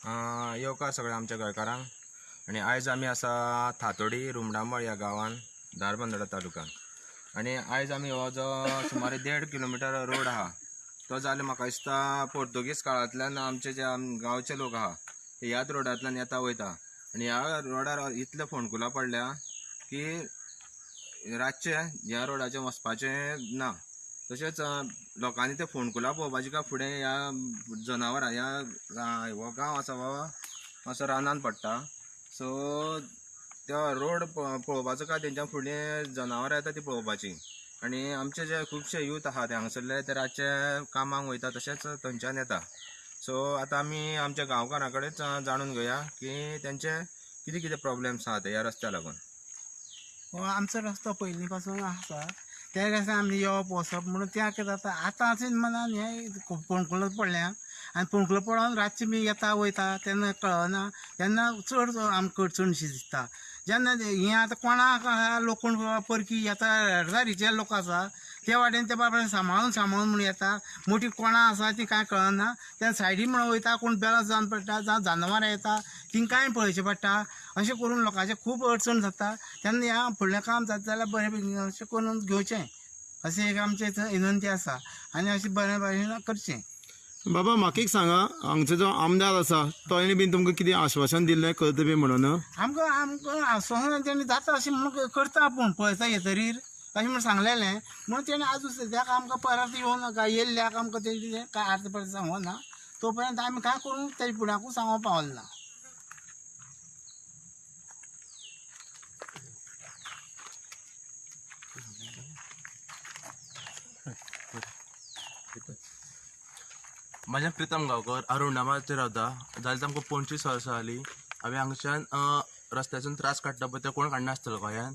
येवकार सगळ्या आमच्या गोंयकारांक आणि आयज आमी आसा थातोडी रुमडामळ ह्या गांवान धारबांदोडा तालुक्यान आणि आयज आमी हो जो सुमारे 1.5 किलोमिटर रोड आहा तो जाल्यार म्हाका दिसता पोर्तुगीज काळांतल्यान आमचे जे गांवचे लोक आहा ते ह्याच रोडांतल्यान येता वयता आणि ह्या रोडार इतले फोंडकुलां पडल्या की रातचे ह्या रोडाचेर वचपाचें ना। तशेंच लोकांनी ते फोंडकुलां पळोवपाचे काय फुडें ह्या जनावरां ह्या हो गांव आसा हो मातसो रानान पडटा, सो तो रोड पळोवपाचो काय तेंच्या फुडें जनावरां येता ती पळोवपाची आणि आमचे जे खुबशे यूथ आहा ते हांगासरले ते रातचे कामाक वयता तशेंच थंयच्यान येता। सो आतां आमी आमच्या गांवकारां कडेच जाणून घेवया की तेंचे कितें कितें प्रॉब्लेम्स आहा ते ह्या रस्त्या लागून। हो आमचो रस्तो पयलीं पासून आसा, त्या रस्त्यान आमी येवप वचप म्हणून त्या कितें जाता आतांचे मनान हे फोंडकुलां पडल्या आनी फोंडकुलां पडोन रातचे बी येता वयता तेन्ना कळना, तेन्ना चड आमकां अडचणशी दिसता। जेन्ना हे आतां कोणाक लोक कोण परकी येता येरादारीचे लोक आसा ते वाटेन ते बाबा सांबाळून म्हणून येता, मोठी कोणां आसा ती कांय कळना, त्या सायडीन म्हणून वयता, कोण बेलास जावन पडटा जावं जनावरां येता तिंकांय पळोवचें पडटा, अशें करून लोकांचे खूब अडचण जाता। तेन्ना ह्या फुडलें काम जाता जाल्यार बरें पैकी अशें करून घेवचें अशें एक आमचें विनंती आसा आनी अशें बरें भाशेन करचें। बाबा म्हाका एक सांगा, हांगचो जो आमदार आसा तो बीन तुमकां कितें आश्वासन दिल्लें करता बी म्हणून? आमकां आश्वासन तेणी जाता अशें म्हणून करता आपूण पळयता येतरीर अशें म्हणून सांगलेलें, म्हणून तेणें आजून सद्याक आमकां परत येवं नाका, येयल्ल्याक आमकां तेजें कांय अर्थ परत सांगोना, तो पर्यंत आमी कांय करूंक तेजे फुड्याकूय सांगोवंक पावलें ना। माझे प्रितम गांवकर अरुणामाचेर रावता, जाल्यार आमकां 25 वर्सां जालीं। हांवें हांगच्यान रस्त्याच्यान त्रास काडटा पळय ते कोण काडनासतलो गोंयान।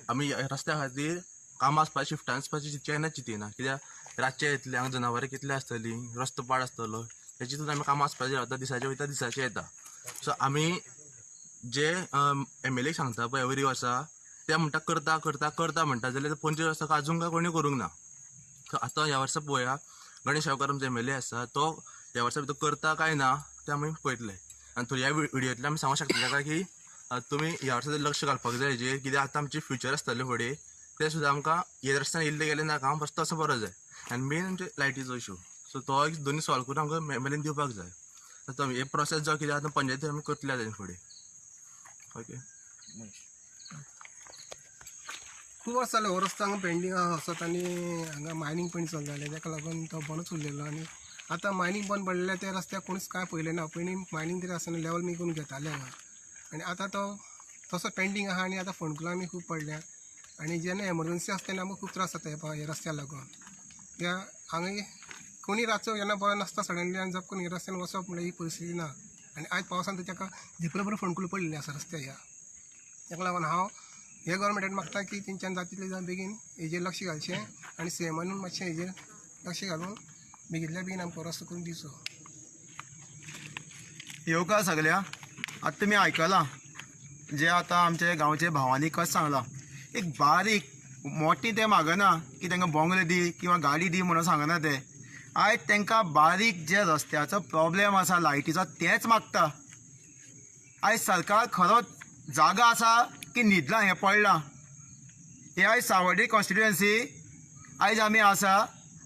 आमी रस्त्या खातीर कामां वचपाची शिफ्टान वचपाची केन्नाच चिंतिना, कित्याक रातचे येतले हांगा जनावरां कितली आसतली, रस्तो पाड आसतलो, हें चिंतून आमी कामां वचपाचें रावता, दिसाचे वयता दिसाचे येता। सो आमी जे MLA सांगता पळय एवरी वर्सा ते म्हणटा करता करता करता म्हणटा, जाल्यार 25 वर्सां अजून काय कोणी करूंक ना। सो आतां ह्या वर्सा पळोवया, गणेश गांवकर आमचो MLA आसा तो ह्या वर्सा भितर करता काय ना ते आमी पळयतले आनी ह्या व्हिडियोंतल्यान आमी सांगूंक शकतले काय की तुमी ह्या वर्सा लक्ष घालपाक जाय हेजेर, कित्याक आतां आमचे फ्युचर आसतले फुडें ते सुद्दां आमकां हे रस्त्यान येयल्ले गेले नाका, रस्तो असो बरो जाय आनी मेन म्हणजे लायटीचो इशू, सो तो एक दोनी सॉल्व करून आमकां MLAन दिवपाक जाय। आतां हे प्रोसेस जो कितें आतां पंचायतीन आमी करतले तेजे फुडें। ओके, खूब वर्सां जालें हो रस्तो हांगा पेंडींग आसत आनी हांगा मायनींग पण चल जालें, ताका लागून तो बंदूच उरलेलो आनी आतां मायनींग बंद पडलें त्या रस्त्याक कोणूच कांय पळयलें ना। पयलीं मायनींग तरी आसतना लेवल बी करून घेताले हांगा आनी आतां तो तसो पेंडींग आहा आनी आतां फोंडकुलां बी खूब पडल्या आनी जेन्ना एमर्जन्सी आसता तेन्ना आमकां खूब त्रास जाता हे रस्त्या लागून। ह्या हांगा कोणी रातचो जेन्ना बरो नासता सडनली आनी जप करून हे रस्त्यान वचप म्हणल्यार ही परिस्थिती ना आनी आयज पावसान तर ताका झिपरो बरो फोंडकुलां पडलेले आसा रस्त्या ह्या, ताका लागून हांव हे गव्हर्मेंटान मागता की तेंच्यान जाता तितले जावन बेगीन हेजेर लक्ष घालचें आनी CMान मातशें हेजेर लक्ष घालून बेगितल्या बेगीन आमकां रस्तो करून दिवचो। येवकार सगल्या, आतां तुमी आयकलां जे आतां आमचे गांवचे भावांनी कशें सांगलां, एक बारीक मोठी ते मागना की तांकां बंगलो दी किंवा गाडी दी म्हणून सांगना ते, आयज तांकां बारीक जे रस्त्याचो प्रॉब्लेम आसा लायटीचो तेच मागता। आयज सरकार खरोच जागा आसा की न्हिदलां हें पडलां। हे आयज सावड्डे कॉन्स्टिट्युएन्सी आयज आमी आसा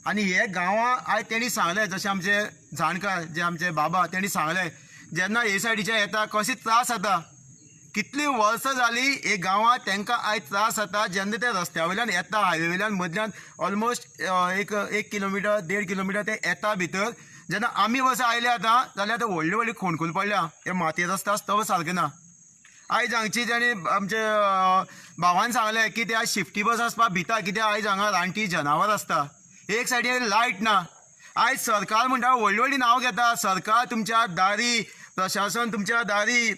आनी हे गांवां आयज तेणी सांगलें, जशें आमचे जाणकार जे आमचे बाबा तेणी सांगलें, जेन्ना हे सायडीचे येता कशें त्रास जाता, कितलीं वर्सां जालीं हे गांवांत तांकां आयज त्रास जाता। जेन्ना ते रस्त्या वयल्यान येता, हायवे वयल्यान मदल्यान ऑलमोस्ट एक किलोमिटर 1.5 किलोमिटर ते येता भितर, जेन्ना आमी वर्सां आयले आतां जाल्यार आतां व्हडली व्हडली खोणकूल पडल्या, हे मातये रस्तो आसा तो सारको ना। आयज हांगची जेणी आमचे भावान सांगलें की ते आयज शिफ्टी बस आसपाक भिता, कित्याक आयज हांगा रानटी जनावर आसता, एक सायडीन लायट ना। आयज सरकार म्हणटा व्हडली व्हडली नांव घेता, सरकार तुमच्या दारी, प्रशासन तुमच्या दारी,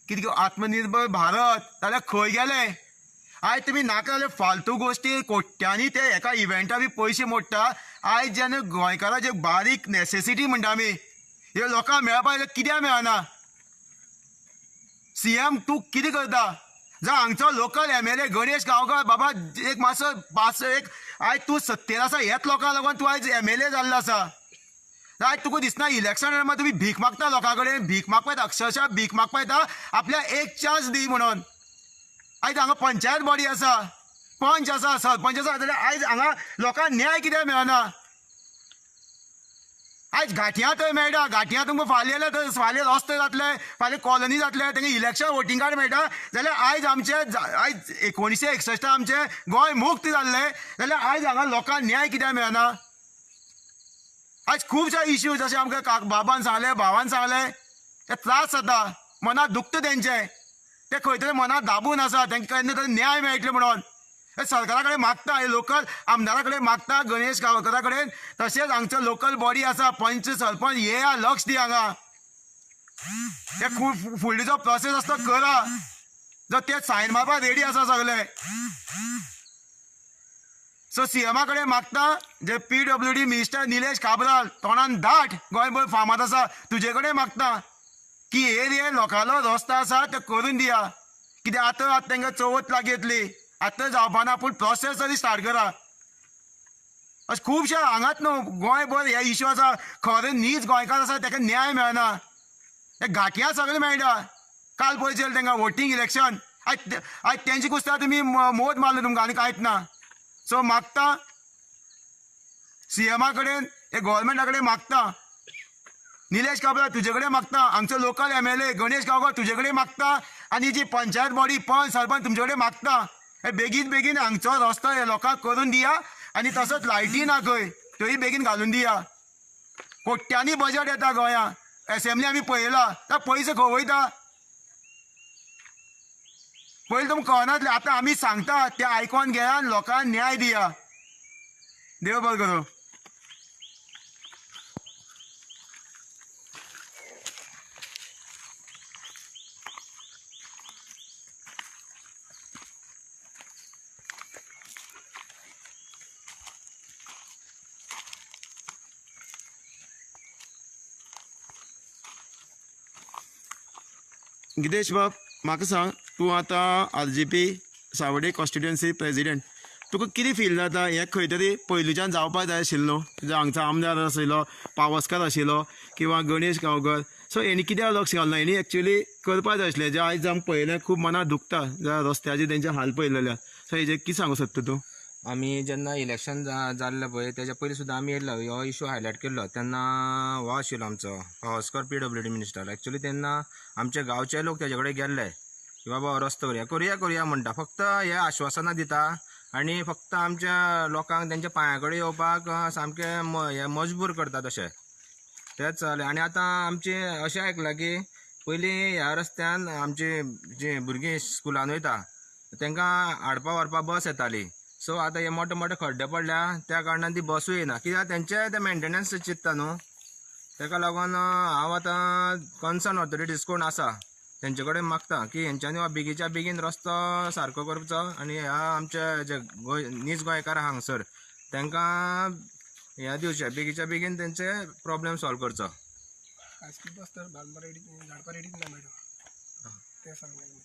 कितें आत्मनिर्भर भारत, जाल्यार खंय गेले? आयज तुमी नाका जाल्यार फालतू गोश्टी कोट्यांनी ते एका इव्हेंटा बी पयशे मोडटा। आयज जेन्ना गोंयकारांचे बारीक नेसेसिटी म्हणटा आमी ह्यो लोकांक मेळपाक कित्याक मेळना? CM तूं कितें करता? जावं हांगचो लोकल MLA गणेश गांवकर बाबा एक मातसो एक आयज तूं 70 आसा, हेच लोकांक लागून तूं आयज MLA जाल्लो आसा। आयज तुका दिसना इलेक्शन टायमार तुम्ही भीक मागता लोकां कडेन भीक मागपाक येता अक्षरशः भीक मागपाक येता आपल्या एक चान्स दी म्हणून आयज हांगा पंचायत बॉडी आसा पंच आसा सरपंच आसा जाल्यार आयज हांगा लोकांक न्याय कित्याक मेळना आयज घाटियां थंय मेळटा घाटियां तुमकां फाल्यां थंय फाल्यां रस्ते जातले फाल्यां कॉलनी जातले तेंका इलेक्शन वोटींग कार्ड मेळटा जाल्यार आयज आमचे आयज 1961 आमचे गोंय मुक्त जाल्ले जाल्यार आयज हांगा लोकांक न्याय कित्याक मेळना आयज खुबशे इश्यू जशे आमकां बाबान सांगले भावान सांगले ते त्रास जाता मनात दुखता तेंचे ते खंय तरी मनात दाबून आसा तेंकां केन्ना तरी न्याय मेळटले म्हणून हे सरकारा कडेन मागता हे लोकल आमदारा कडेन मागता गणेश गांवकरा कडेन तशेंच हांगचो लोकल बॉडी आसा पंच सरपंच हे लक्ष दी हांगा ते फुडली जो प्रोसेस आसता करा जर ते सायन मारपाक रेडी आसा सगळे सो सीएमा कडेन मागता जे PWD मिनिस्टर निलेश काब्राल तोंडान दाट गोंयभर फामाद आसा तुजे कडेन मागता की हे लोकांलो रस्तो आसा ते करून दिया कित्याक आतां तांकां चवथ लागीं येतली आतां जावपाना पूण प्रोसेस तरी स्टार्ट करा अशें खुबशे हांगाच न्हू गोंयभर हे इश्यू आसा खरें नीज गोंयकार आसा ताका न्याय मेळना हे घाटियां सगळें मेळटा काल पळयचें तांकां वोटींग इलेक्शन आयज तेंचे कुस्त्या तुमी मोद मारलो तुमकां आनी कांयच ना सो मागता सीएमा कडेन हे गोवोरमेंटा कडेन मागता निलेश काब्राल तुजे कडेन मागता हांगचो लोकल MLA गणेश गांवकर तुजे कडेन मागता आनी जी पंचायत बॉडी पंच सरपंच तुमचे कडेन मागता हे बेगीन बेगीन हांगचो रस्तो हे लोकांक करून दिया आनी तसोच लायटी ना खंय थंय बेगीन घालून दिया कोट्यांनी बजेट येता गोंयांत असेंब्ली आमी पळयला त्या पयशे खंय वयता पयलीं तुमकां कळनासलें आतां आमी सांगता ते आयकोन घेया आनी लोकांक न्याय दिया देव बरें करूं गिदेश बाब म्हाका सांग तूं आतां RGP सावडे कॉन्स्टिट्युएन्सी प्रेसिडेंट तुका कितें फील जाता हें खंय तरी पयलींच्यान जावपाक जाय आशिल्लो जो हांगचो आमदार आशिल्लो पावसकार आशिल्लो किंवा गणेश गांवकर सो हेणी कित्याक लक्ष घालना हेणी एक्चुअली करपाक जाय आसलें जें आयज आमकां पळयलें खूब मनाक दुखता ज्या रस्त्याचे तेंचे हाल पळयलेल्या सो हेजेर कितें सांगूं सोदता तूं आमी जेन्ना इलेक्शन जाल्लें पळय तेच्या पयलीं सुद्दां आमी येयल्लो हो इशू हायलायट केल्लो तेन्ना हो आशिल्लो आमचो पावसकर PWD मिनिस्टर एक्चुअली तेन्ना आमचे गांवचे लोक तेजे कडेन गेल्ले की बाबा रस्तो करुया म्हणटा फक्त हे आश्वासनां दिता आनी फक्त आमच्या लोकांक तेंच्या पांया कडेन येवपाक सामकें हे मजबूर करता तशें तेच जालें आनी आतां आमचें अशें आयकलां की पयलीं ह्या रस्त्यान आमची जी भुरगीं स्कुलान वयता तांकां हाडपा व्हरपा बस येताली सो आतां हे मोठे मोठे खड्डे पडल्या त्या कारणान ती बसूय येना कित्याक तेंचे ते मेंटेनन्स चिंतता न्हू ताका लागून हांव आतां कन्सर्न ऑथॉरिटीज कोण आसा तेंचे कडेन मागता की हेंच्यांनी बेगीच्या बेगीन रस्तो सारको करचो आनी ह्या आमचे जे नीज गोंयकार हांगसर तांकां हें दिवचें बेगीच्या बेगीन तेंचे प्रॉब्लेम सॉल्व करचो खासगी बस तर धाडपा रेडीच ना मॅडम ते सांगले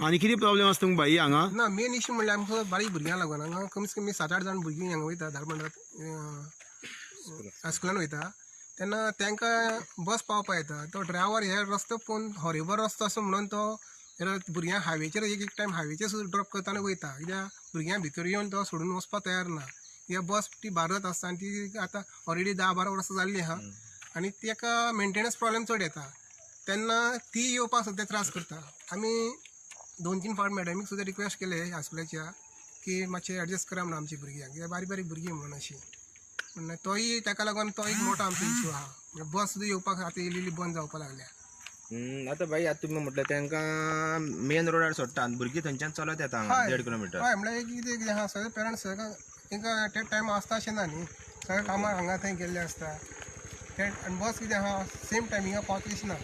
आनी कितें प्रॉब्लेम आसा तुमकां भाई हांगा ना मेन इश्यू म्हणल्यार आमकां बारीक भुरग्यां लागून हांगा कमीत कमी 7-8 जाण भुरगीं हांगा वयता धारबांदरांत स्कुलान वयता तेन्ना तांकां बस पावपा येता तो ड्रायव्हर हे रस्तो पळोवन हॉरेबल रस्तो असो म्हणून तो भुरग्यांक हायवेचेर एक टायम हायवेचेर सुद्दां ड्रॉप करता आनी वयता कित्याक भुरग्यांक भितर येवन तो सोडून वचपाक तयार ना कित्याक बस ती भारत आसता आनी ती आतां ऑलरेडी 10-12 वर्सां जाल्ली आहा आनी ताका मेंटेनन्स प्रॉब्लेम चड येता तेन्ना ती येवपाक सुद्दां त्रास करता आमी 2-3 फावट मॅडमीक सुद्दां रिक्वेस्ट केले हॉस्पिटलाच्या की मातशें एडजस्ट करा म्हणून आमची भुरग्यांक कित्याक बारीक बारीक भुरगीं म्हणून अशी पूण तोय ताका लागून तो एक मोठो आमचो इश्यू आहा म्हणजे बस सुद्दां येवपाक आतां इल्ली बंद जावपाक लागल्या आतां भाई आतां तुमी म्हटलें तांकां मेन रोडार सोडटा भुरगीं थंयच्यान चलत येता हांगा 1.5 किलोमिटर हय म्हळ्यार कितें आहा सगळे पेरंट्स तांकां ते टायम आसता अशें ना न्ही सगळे कामार हांगा थंय गेल्ले आसता ते आनी बस कितें आहा सेम टायमिंगा पावतली अशी ना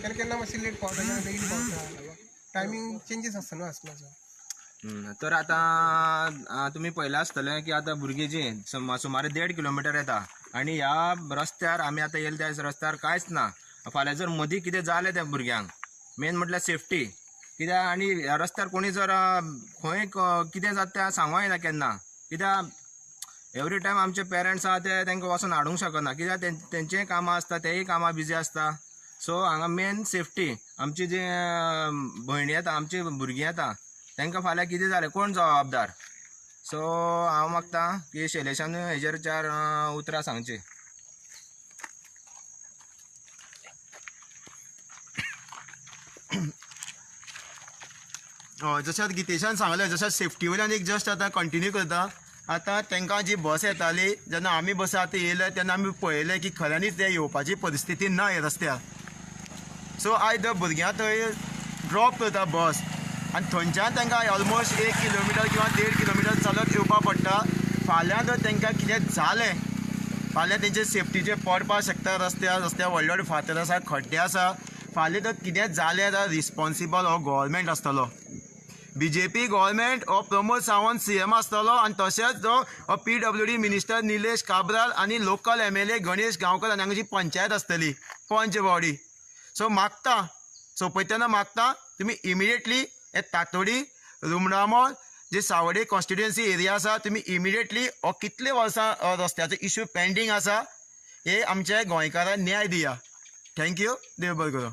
केन्ना केन्ना मातशी लेट पावता केन्ना बेगीन पावता टायमींग चेंजीस आसता न्हू आसपाचो तर आतां तुमी पळयलां आसतलें की आतां भुरगीं जी सुमारे 1.5 किलोमिटर येता आनी ह्या रस्त्यार आमी आतां येयले त्या रस्त्यार कांयच ना फाल्यां जर मदीं कितें जालें त्या भुरग्यांक मेन म्हटल्यार सेफ्टी कित्याक आनी ह्या रस्त्यार कोणी जर खंय कितें जाता तें सांगूं येना केन्ना कित्याक एवरी टायम आमचे पेरंट्स आहा ते तांकां वचून हाडूंक शकना कित्याक तेंचेय कामां आसता तेय कामां बिजी आसता. सो हांगा मेन सेफ्टी आमची जी भयणी येता आमची भुरगीं येता तांकां फाल्यां कितें जालें कोण जबाबदार. सो हांव मागता की शैलेशान हेजेर 4 उतरां सांगची. जशें आतां गितेशान सांगलें जशें सेफ्टी वयल्यान एक जस्ट आतां कंटिन्यू करता. आतां तांकां जी बस येताली जेन्ना आमी बस आतां येयले तेन्ना आमी पळयलें की खऱ्यांनीच ते येवपाची परिस्थिती ना ह्या रस्त्यार. सो आयज भुरग्यां थंय ड्रॉप करता बस आनी थंयच्यान तांकां ऑलमोस्ट 1 किलोमिटर किंवा 1.5 किलोमिटर चलत येवपा पडटा. फाल्यां जर तांकां कितें जालें फाल्यां तेंचे सेफ्टीचे पडपाक शकता. रस्त्यार व्हडले व्हडले फातर आसा खड्डे आसा. फाल्यां जर कितें जालें जाल्यार रिस्पॉन्सिबल हो गव्हर्मेंट आसतलो. BJP गव्हर्मेंट हो प्रमोद सावंत CM आसतलो आनी तशेंच जो PWD मिनिस्टर निलेश काब्राल आनी लोकल MLA गणेश गांवकर आनी हांगाची पंचायत आसतली पंच बॉडी. सो मागता सोंपयतना मागता तुमी इमिडिएटली हे तातोडी रुमडामोळ जे सावडे कॉन्स्टिट्युएन्सी एरिया आसा तुमी इमिडिएटली हो कितले वर्सां रस्त्याचो इश्यू पेंडींग आसा हे आमच्या गोंयकारांक न्याय दिया. थँक्यू. देव बरें करूं.